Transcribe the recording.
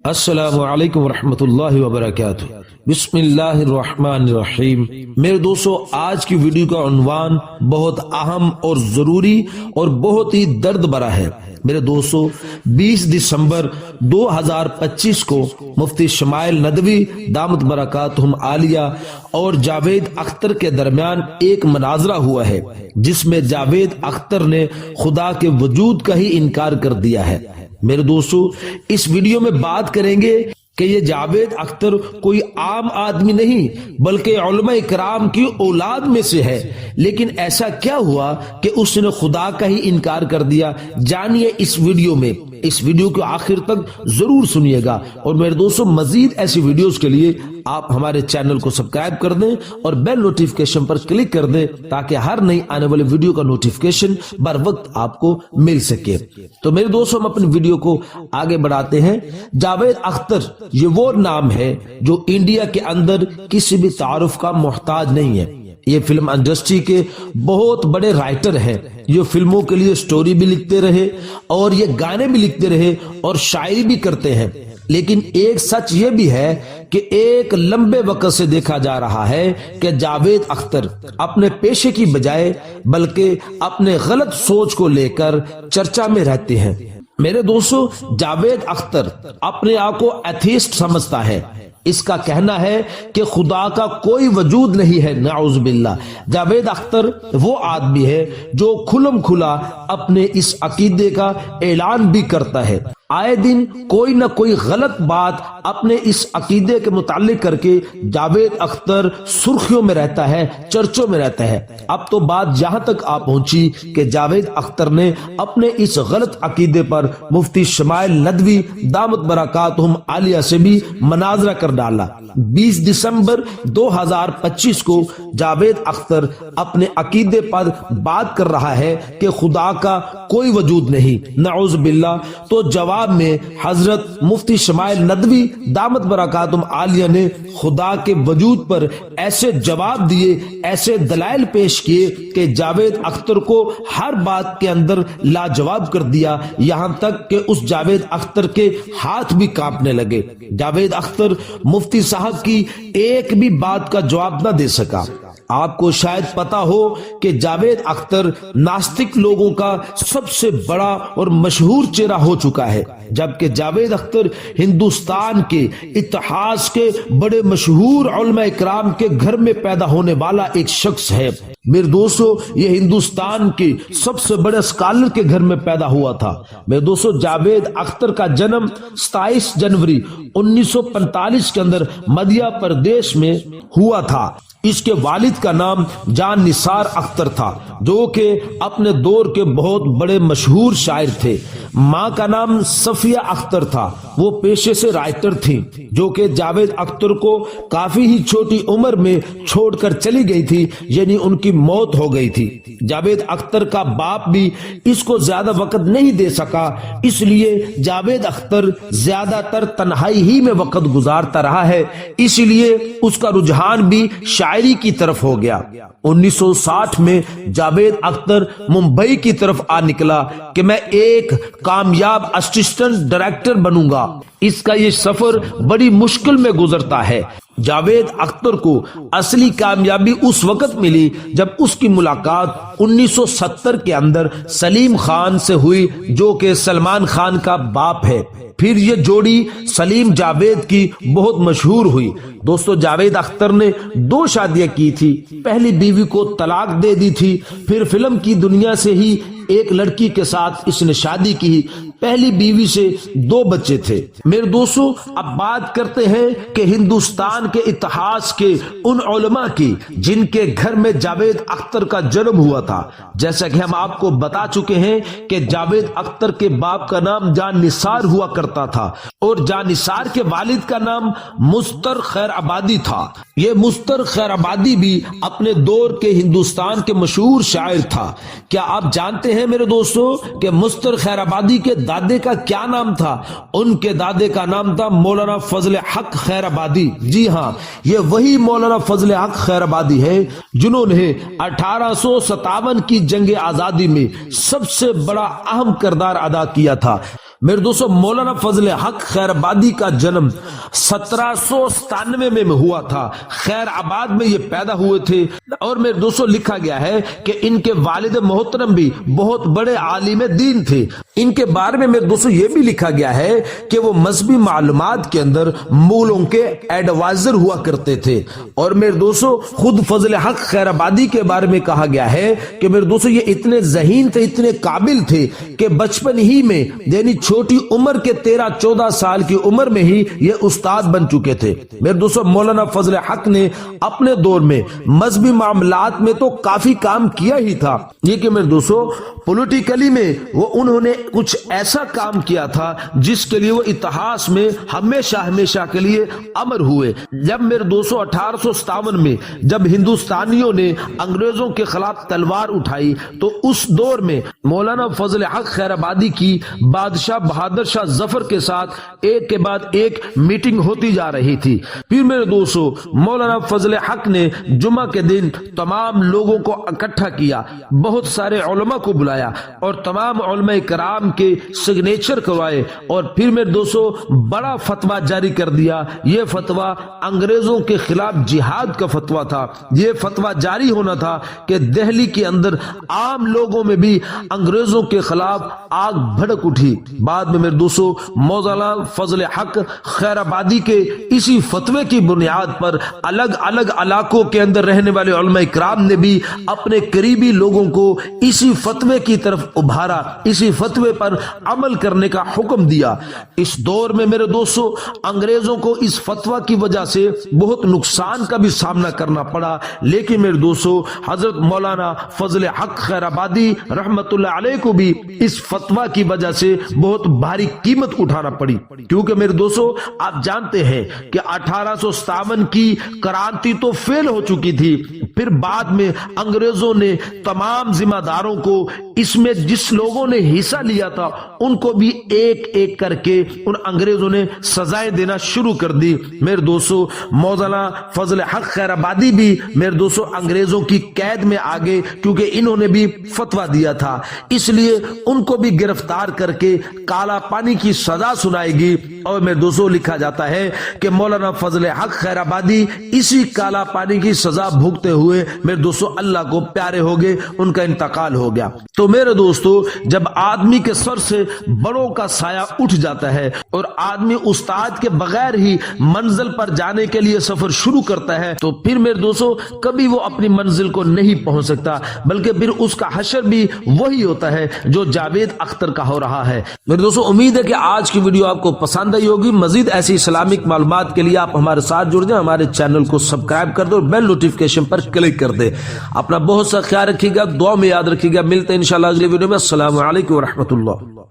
السلام علیکم ورحمۃ اللہ وبرکاتہ۔ بسم اللہ الرحمن الرحیم۔ میرے دوستو، آج کی ویڈیو کا عنوان بہت اہم اور ضروری اور بہت ہی درد بھرا ہے۔ میرے دوستو، 20 دسمبر 2025 کو مفتی شمائل ندوی دامت برکاتہم عالیہ اور جاوید اختر کے درمیان ایک مناظرہ ہوا ہے، جس میں جاوید اختر نے خدا کے وجود کا ہی انکار کر دیا ہے۔ میرے دوستو، اس ویڈیو میں بات کریں گے کہ یہ جاوید اختر کوئی عام آدمی نہیں بلکہ علماء کرام کی اولاد میں سے ہے، لیکن ایسا کیا ہوا کہ اس نے خدا کا ہی انکار کر دیا؟ جانیے اس ویڈیو میں۔ اس ویڈیو کو آخر تک ضرور سنیے گا، اور میرے دوستو، مزید ایسی ویڈیوز کے لیے آپ ہمارے چینل کو سبسکرائب کر دیں اور بیل نوٹیفیکیشن پر کلک کر دیں تاکہ ہر نئی آنے والی ویڈیو کا نوٹیفیکیشن بر وقت آپ کو مل سکے۔ تو میرے دوستو، ہم اپنی ویڈیو کو آگے بڑھاتے ہیں۔ جاوید اختر یہ وہ نام ہے جو انڈیا کے اندر کسی بھی تعارف کا محتاج نہیں ہے۔ یہ فلم انڈسٹری کے بہت بڑے رائٹر ہیں، یہ فلموں کے لیے سٹوری بھی لکھتے رہے اور یہ گانے بھی لکھتے رہے اور شاعری بھی کرتے ہیں۔ لیکن ایک سچ یہ بھی ہے کہ ایک لمبے وقت سے دیکھا جا رہا ہے کہ جاوید اختر اپنے پیشے کی بجائے بلکہ اپنے غلط سوچ کو لے کر چرچا میں رہتے ہیں۔ میرے دوستو، جاوید اختر اپنے آپ کو ایتھیسٹ سمجھتا ہے۔ اس کا کہنا ہے کہ خدا کا کوئی وجود نہیں ہے، نعوذ باللہ۔ جاوید اختر وہ آدمی ہے جو کھلم کھلا اپنے اس عقیدے کا اعلان بھی کرتا ہے۔ آئے دن کوئی نہ کوئی غلط بات اپنے اس عقیدے کے متعلق کر کے جاوید اختر سرخیوں میں رہتا ہے، چرچوں میں رہتا ہے۔ اب تو بات یہاں تک آ پہنچی کہ جاوید اختر نے اپنے اس غلط عقیدے پر مفتی شمائل ندوی دامت برکاتہم عالیہ سے بھی مناظرہ کر ڈالا۔ 20 دسمبر 2025 کو جاوید اختر اپنے عقیدے پر بات کر رہا ہے کہ خدا کا کوئی وجود نہیں، نعوذ باللہ۔ تو جواب میں حضرت مفتی شمائل ندوی دامت برکاتہم عالیہ نے خدا کے وجود پر ایسے جواب دیے، ایسے دلائل پیش کیے کہ جاوید اختر کو ہر بات کے اندر لاجواب کر دیا، یہاں تک کہ اس جاوید اختر کے ہاتھ بھی کانپنے لگے۔ جاوید اختر مفتی صاحب کی ایک بھی بات کا جواب نہ دے سکا۔ آپ کو شاید پتا ہو کہ جاوید اختر ناستک لوگوں کا سب سے بڑا اور مشہور چہرہ ہو چکا ہے، جبکہ جاوید اختر ہندوستان کے اتہاس کے بڑے مشہور علماء کرام کے گھر میں پیدا ہونے والا ایک شخص ہے۔ میرے دوستو، یہ ہندوستان کے سب سے بڑے اسکالر کے گھر میں پیدا ہوا تھا۔ میرے دوستو، جاوید اختر کا جنم 27 جنوری 1945 کے اندر مدھیہ پردیش میں ہوا تھا۔ اس کے والد کا نام جان نثار اختر تھا، جو کہ اپنے دور کے بہت بڑے مشہور شاعر تھے۔ ماں کا نام صفیہ اختر تھا، وہ پیشے سے رائٹر تھی، جو کہ جاوید اختر کو کافی ہی چھوٹی عمر میں چھوڑ کر چلی گئی تھی، یعنی ان کی موت ہو گئی تھی۔ جاوید اختر کا باپ بھی اس کو زیادہ وقت نہیں دے سکا، اس لیے جاوید اختر زیادہ تر تنہائی ہی میں وقت گزارتا رہا ہے، اس لیے اس کا رجحان بھی شاعری کی طرف ہو گیا۔ 1960 میں جاوید اختر ممبئی کی طرف آ نکلا کہ میں ایک کامیاب اسسٹنٹ ڈائریکٹر بنوں گا۔ اس کا یہ سفر بڑی مشکل میں گزرتا ہے۔ جاوید اختر کو اصلی کامیابی اس وقت ملی جب اس کی ملاقات 1970 کے اندر سلیم خان سے ہوئی، جو کہ سلمان خان کا باپ ہے۔ پھر یہ جوڑی سلیم جاوید کی بہت مشہور ہوئی۔ دوستو، جاوید اختر نے 2 شادیاں کی تھی۔ پہلی بیوی کو طلاق دے دی تھی، پھر فلم کی دنیا سے ہی ایک لڑکی کے ساتھ اس نے شادی کی۔ پہلی بیوی سے 2 بچے تھے۔ میرے دوستو، اب بات کرتے ہیں کہ ہندوستان کے اتہاس کے ان علماء کی جن کے گھر میں جاوید اختر کا جنم ہوا تھا۔ جیسا کہ ہم آپ کو بتا چکے ہیں کہ جاوید اختر کے باپ کا نام جان نثار ہوا کرتا تھا، اور جان نثار کے والد کا نام مستر خیر آبادی تھا۔ یہ مستر خیر آبادی بھی اپنے دور کے ہندوستان کے مشہور شاعر تھا۔ کیا آپ جانتے ہیں میرے دوستو کہ مستر خیر آبادی کے دادے کا کیا نام تھا؟ ان کے دادے کا نام تھا مولانا فضل حق خیر آبادی۔ جی ہاں، یہ وہی مولانا فضل حق خیر آبادی ہے جنہوں نے 1857 کی جنگ آزادی میں سب سے بڑا اہم کردار ادا کیا تھا۔ میرے دوستو مولانا فضل حق خیر آبادی کا جنم 1797 میں ہوا تھا، خیر آباد میں یہ پیدا ہوئے تھے، اور میرے دوستو لکھا گیا ہے کہ ان کے والد محترم بھی بہت بڑے عالم دین تھے۔ ان کے بارے میں میرے دوستو یہ بھی لکھا گیا ہے کہ وہ مذہبی معلومات کے اندر مولوں کے ایڈوائزر ہوا کرتے تھے، اور میرے دوستو خود فضل حق خیر آبادی کے بارے میں کہا گیا ہے کہ میرے دوستو یہ اتنے ذہین تھے، اتنے قابل تھے کہ بچپن ہی میں یعنی چھوٹی عمر کے 13-14 سال کی عمر میں ہی یہ استاد بن چکے تھے۔ میرے دوستو مولانا فضل حق نے اپنے دور میں مذہبی معاملات میں تو کافی کام کیا ہی تھا، یہ کہ میرے دوستو پولیٹیکلی میں وہ انہوں نے کچھ ایسا کام کیا تھا جس کے لیے وہ اتہاس میں ہمیشہ کے لیے امر ہوئے۔ جب میرے دوستو 1857 میں جب ہندوستانیوں نے انگریزوں کے خلاف تلوار اٹھائی تو اس دور میں مولانا فضل حق خیر آبادی کی بادشاہ بہادر شاہ ظفر کے ساتھ ایک کے بعد ایک میٹنگ ہوتی جا رہی تھی۔ پھر میرے دوستو مولانا فضل حق نے جمعہ کے دن تمام لوگوں کو اکٹھا کیا، بہت سارے علماء کو بلایا اور تمام علماء کرام کے سگنیچر کروائے، اور پھر میرے دوستو بڑا فتویٰ جاری کر دیا۔ یہ فتویٰ انگریزوں کے خلاف جہاد کا فتویٰ تھا۔ یہ فتویٰ جاری ہونا تھا کہ دہلی کے اندر عام لوگوں میں بھی انگریزوں کے خلاف آگ بھڑک اٹھی۔ بعد میں میرے دوستو مولانا فضل حق خیر آبادی کے اسی فتوے کی بنیاد پر الگ الگ علاقوں کے اندر رہنے والے علماء کرام نے بھی اپنے قریبی لوگوں کو اسی فتوے کی طرف ابھارا، اسی فتوے پر عمل کرنے کا حکم دیا۔ اس دور میں میرے دوستو انگریزوں کو اس فتویٰ کی وجہ سے بہت نقصان کا بھی سامنا کرنا پڑا، لیکن میرے دوستو حضرت مولانا فضل حق خیر آبادی رحمت اللہ علیہ کو بھی اس فتویٰ کی وجہ سے بہت بھاری قیمت اٹھانا پڑی، کیونکہ میرے دوستو آپ جانتے ہیں کہ 1857 کی کرانتی تو فیل ہو چکی تھی، پھر بعد میں انگریزوں نے تمام ذمہ داروں کو اس میں جس لوگوں نے حصہ لیا تھا ان کو بھی ایک ایک کر کے ان انگریزوں نے سزائیں دینا شروع کر دی۔ میرے دوستو مولانا فضل حق خیر آبادی بھی میرے دوستو انگریزوں کی قید میں آگے، کیونکہ انہوں نے بھی فتویٰ دیا تھا، اس لیے ان کو بھی گرفتار کر کے کالا پانی کی سزا سنائے گی۔ اور میرے دوستو لکھا جاتا ہے کہ مولانا فضل حق خیر آبادی اسی کالا پانی کی سزا بھوگتے ہوئے میرے دوستو اللہ کو پیارے ہو گئے، ان کا انتقال ہو گیا۔ تو میرے دوستو جب آدمی کے سر سے بڑوں کا سایہ اٹھ جاتا ہے اور آدمی استاد کے بغیر ہی منزل پر جانے کے لیے سفر شروع کرتا ہے تو پھر میرے دوستو کبھی وہ اپنی منزل کو نہیں پہنچ سکتا، بلکہ پھر اس کا حشر بھی وہی ہوتا ہے جو جاوید اختر کا ہو رہا ہے۔ میرے دوستو امید ہے کہ آج کی ویڈیو آپ کو پسند آئی ہوگی۔ مزید ایسی اسلامک معلومات کے لیے آپ ہمارے ساتھ جڑ جائیں، ہمارے چینل کو سبسکرائب کر دو اور بیل نوٹیفکیشن پر کلک کر دیں۔ اپنا بہت سا خیال رکھیے گا، دعا میں یاد رکھیے گا۔ ملتے ہیں انشاءاللہ اگلی ویڈیو میں۔ السلام علیکم ورحمۃ اللہ۔